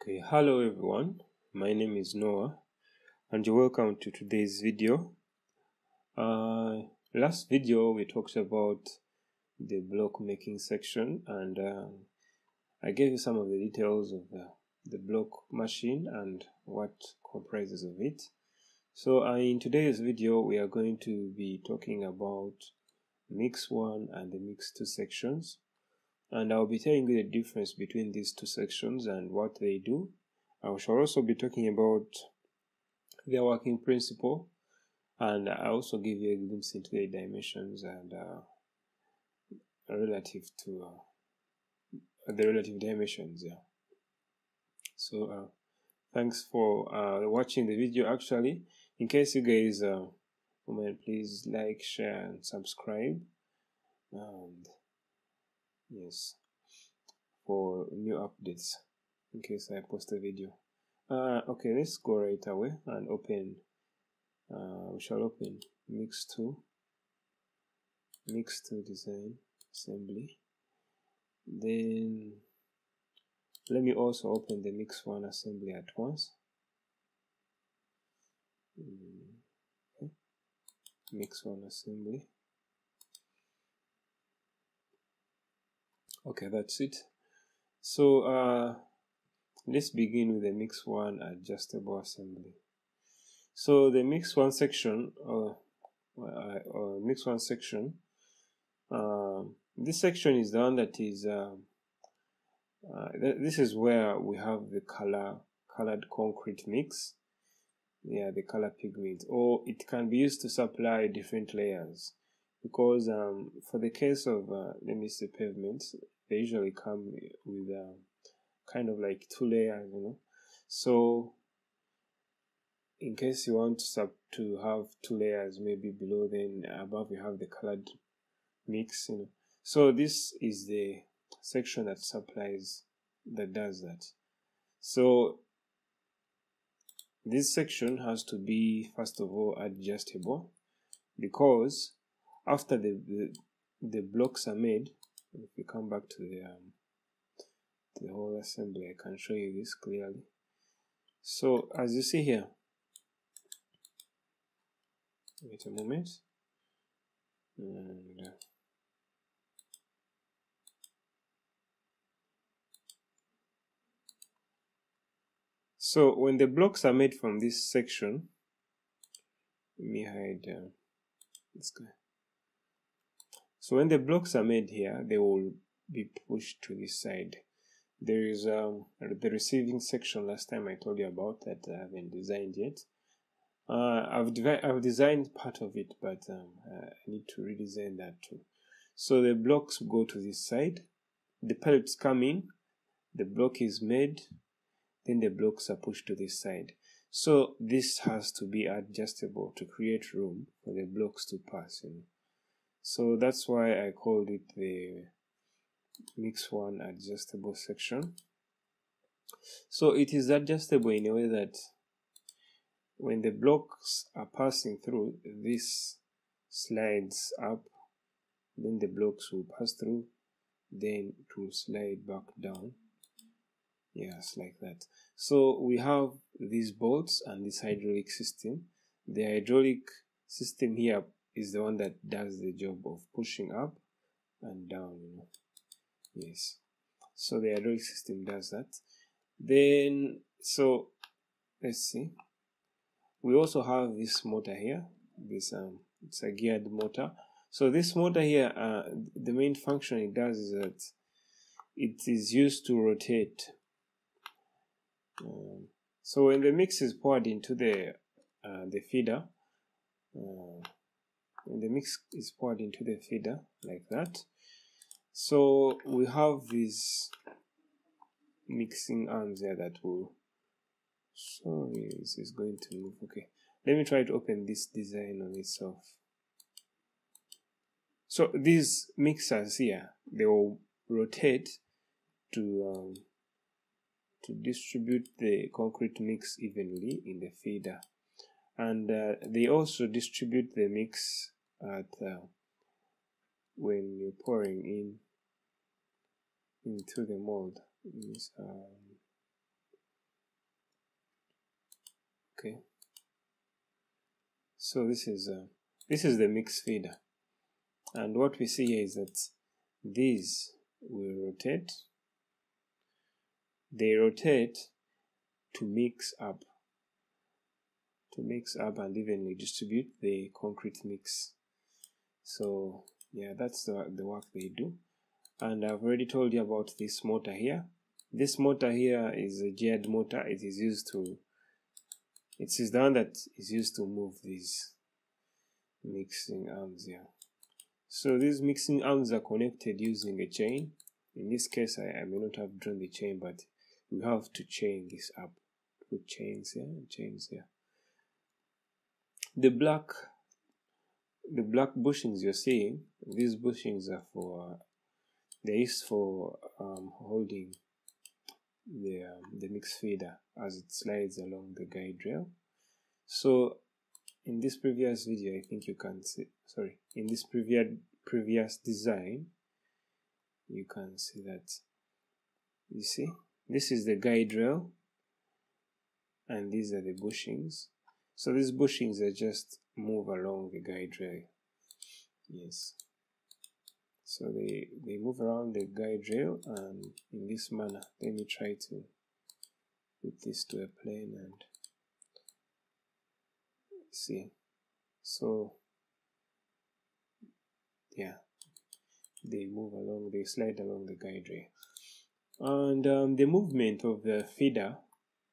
Okay, hello everyone. My name is Noah, and you're welcome to today's video. Last video we talked about the block making section, and I gave you some of the details of the block machine and what comprises of it. So in today's video we are going to be talking about mix 1 and the mix 2 sections, and I'll be telling you the difference between these two sections and what they do. I shall also be talking about their working principle, and I also give you a glimpse into the dimensions and relative to the relative dimensions. Yeah. So thanks for watching the video. Actually, in case you guys please like, share, and subscribe, and yes, for new updates in case I post a video. Okay, let's go right away and open. We shall open mix 2 design assembly. Then let me also open the mix 1 assembly at once. Okay. Mix 1 assembly. Okay, that's it. So let's begin with the mix 1 adjustable assembly. So the mix 1 section, mix 1 section, this section is the one that is this is where we have the colored concrete mix. Yeah, the color pigment, or it can be used to supply different layers, because for the case of let me say pavements, they usually come with kind of like 2 layers, so in case you want to have 2 layers, maybe below, then above you have the colored mix, so this is the section that does that. So this section has to be, first of all, adjustable, because after the blocks are made, if you come back to the whole assembly, I can show you this clearly. So as you see here, wait a moment, and so when the blocks are made from this section, let me hide this guy. So when the blocks are made here, they will be pushed to this side. There is the receiving section last time I told you about that I haven't designed yet. I've designed part of it, but I need to redesign that too. So the blocks go to this side, the pellets come in, the block is made, then the blocks are pushed to this side. So this has to be adjustable to create room for the blocks to pass, So that's why I called it the mix 1 adjustable section. So it is adjustable in a way that when the blocks are passing through, this slides up, then the blocks will pass through, then it will slide back down. Yes, like that. So we have these bolts and this hydraulic system. The hydraulic system here is the one that does the job of pushing up and down, Yes. So the hydraulic system does that. Then, so let's see. We also have this motor here. This it's a geared motor. So this motor here, the main function it does is that it is used to rotate. So when the mix is poured into the feeder, when the mix is poured into the feeder like that, so we have these mixing arms there that will, sorry, this is going to move. Okay, let me try to open this design on itself. So these mixers here, they will rotate to distribute the concrete mix evenly in the feeder, and they also distribute the mix at when you're pouring into the mold. Okay, so this is the mix feeder, and what we see here is that these will rotate. They rotate to mix up and evenly distribute the concrete mix. So yeah, that's the work they do. And I've already told you about this motor here. This motor here is a geared motor. It is the one that is used to move these mixing arms here. So these mixing arms are connected using a chain. In this case, I may not have drawn the chain, but we have to chain this up. Put chains here and chains here. The black bushings you're seeing, these bushings are they're used for holding the mix feeder as it slides along the guide rail. So in this previous video, I think you can see, in this previous design, you can see that, you see, this is the guide rail and these are the bushings. So these bushings are just move along the guide rail. Yes. So they move around the guide rail, and in this manner. Let me try to put this to a plane and see. So yeah, they move along, they slide along the guide rail. And the movement of the feeder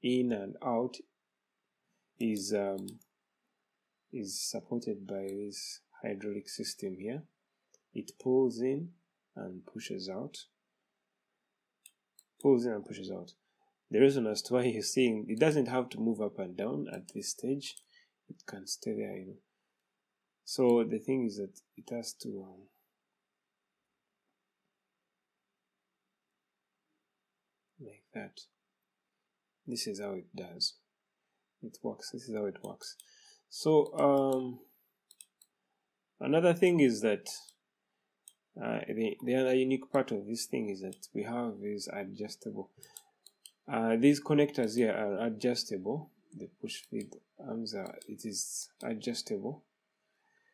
in and out is supported by this hydraulic system here. It pulls in and pushes out. The reason as to why you're seeing it doesn't have to move up and down at this stage. It can stay there, you know. So the thing is that it has to like that. This is how it does. It works. This is how it works. So another thing is that the other unique part of this thing is that we have is adjustable. These connectors here are adjustable. The push feed arms it is adjustable.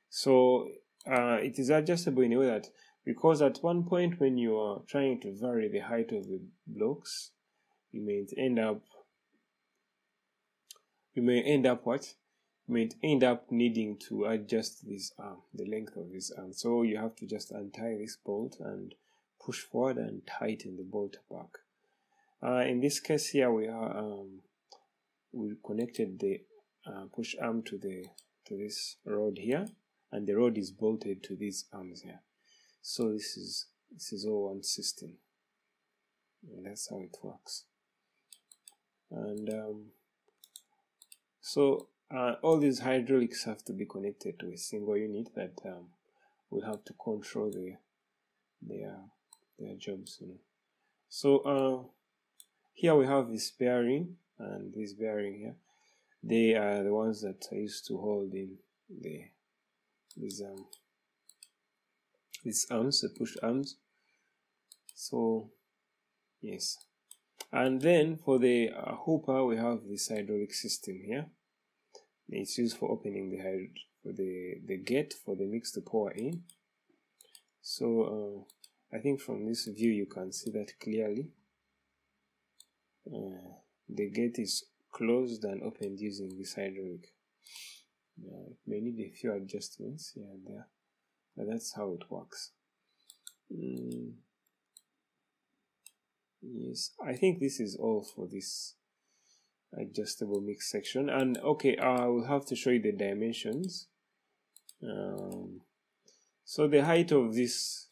So it is adjustable in a way that, because at one point when you are trying to vary the height of the blocks, you may end up needing to adjust this arm, the length of this arm. So you have to just untie this bolt and push forward and tighten the bolt back. In this case here, we connected the push arm to this rod here, and the rod is bolted to these arms here. So this is all one system, and that's how it works. And so all these hydraulics have to be connected to a single unit that will have to control their jobs, you know. So here we have this bearing and this bearing here. They are the ones that are used to hold in these arms, the push arms. So yes, and then for the hooper, we have this hydraulic system here. It's used for opening the gate for the mix to pour in. So I think from this view you can see that clearly. The gate is closed and opened using this hydraulic. It may need a few adjustments here and there, but that's how it works. Yes, I think this is all for this adjustable mix section. And okay, I will have to show you the dimensions. So the height of this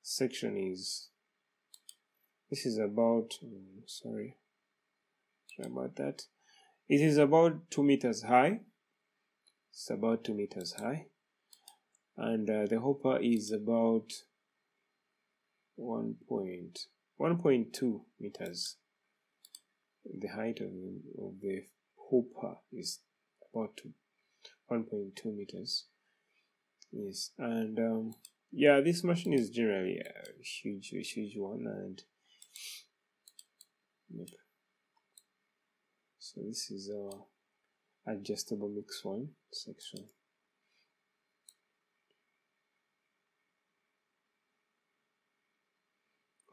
section is, this is about, sorry about that, it is about 2 meters high. It's about 2 meters high, and the hopper is about 1.2 meters. The height of the hopper is about 1.2 meters. Yes, and yeah, this machine is generally a huge one, and yep. So this is adjustable mix 1 section.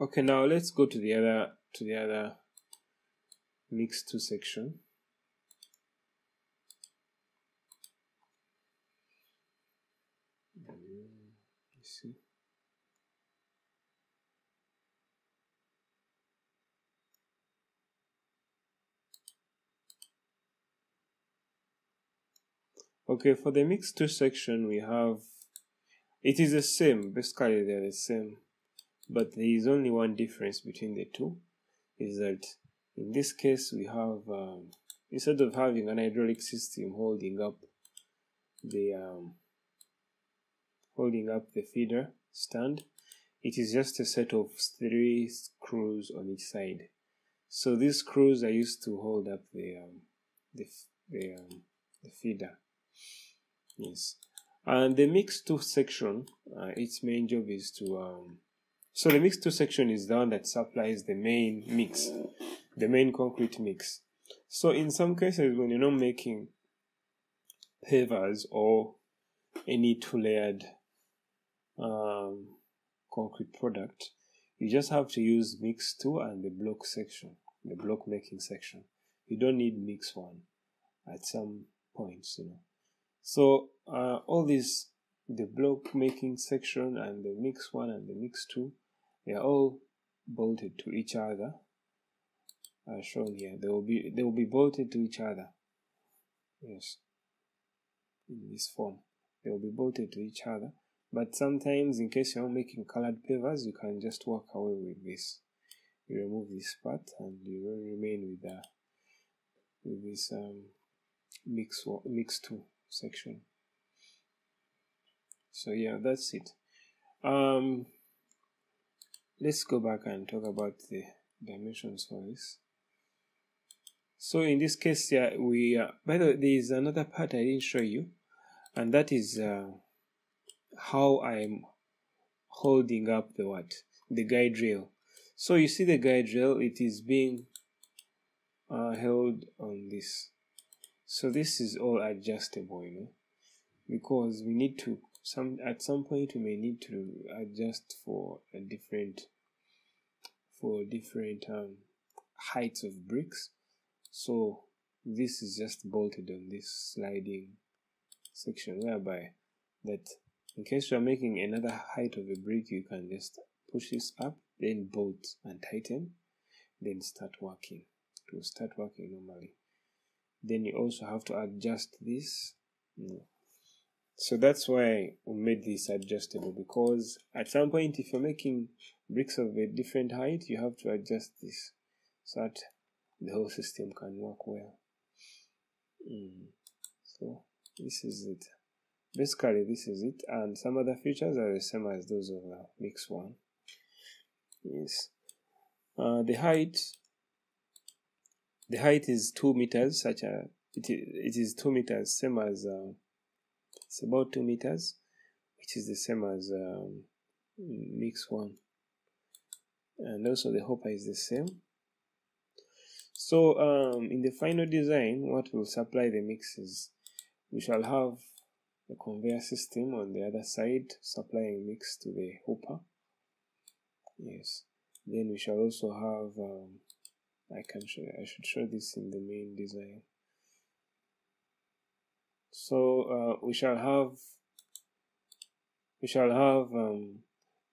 Okay, now let's go to the other mix 2 section. You see. Okay, for the mix 2 section we have, it is the same, basically they're the same, but there is only one difference between the two, is that in this case we have, instead of having an hydraulic system holding up the feeder stand, it is just a set of 3 screws on each side. So these screws are used to hold up the feeder. Yes, and the mix 2 section, its main job is to so the mix 2 section is the one that supplies the main mix, the main concrete mix. So in some cases, when you're not making pavers or any 2-layered concrete product, you just have to use mix 2 and the block section, the block making section. You don't need mix 1 at some points, you know. So all these, the block making section and the mix 1 and the mix 2, they are all bolted to each other, as shown here. They will be bolted to each other. Yes, in this form, they will be bolted to each other. But sometimes, in case you're making colored pavers, you can just walk away with this. You remove this part and you will remain with this mix 2 section. So yeah, that's it. Let's go back and talk about the dimensions for this. So in this case, yeah, by the way, there is another part I didn't show you, and that is how I'm holding up the guide rail. So you see the guide rail, it is being held on this. So this is all adjustable, you know, because we need to at some point we may need to adjust for different heights of bricks. So this is just bolted on this sliding section, whereby that in case you are making another height of a brick, you can just push this up, then bolt and tighten, then start working. To start working normally. Then you also have to adjust this. So that's why we made this adjustable, because at some point if you're making bricks of a different height, you have to adjust this so that the whole system can work well. So this is it. Basically this is it, and some other features are the same as those of mix 1. Yes. The height is 2 meters, it is 2 meters, same as it's about 2 meters, which is the same as mix 1, and also the hopper is the same. So in the final design, what will supply the mix is, we shall have a conveyor system on the other side supplying mix to the hopper. Yes, then we shall also have I should show this in the main design. So we shall have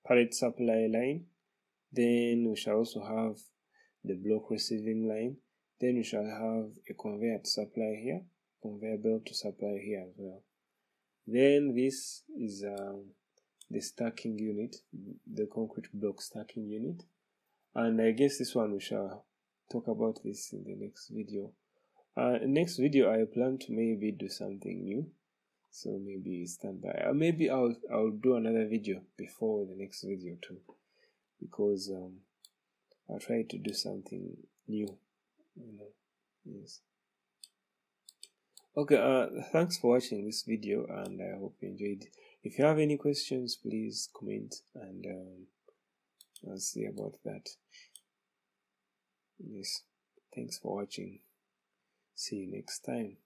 pallet supply line, then we shall also have the block receiving line, then we shall have a conveyor to supply here, conveyor belt to supply here as well. Then this is the stacking unit, the concrete block stacking unit, and I guess this one we shall talk about this in the next video. Next video I plan to maybe do something new, so maybe stand by. Maybe I'll do another video before the next video too, because I'll try to do something new, you know. Yes. Okay, thanks for watching this video, and I hope you enjoyed. If you have any questions, please comment, and I'll see about that. Yes, thanks for watching. See you next time.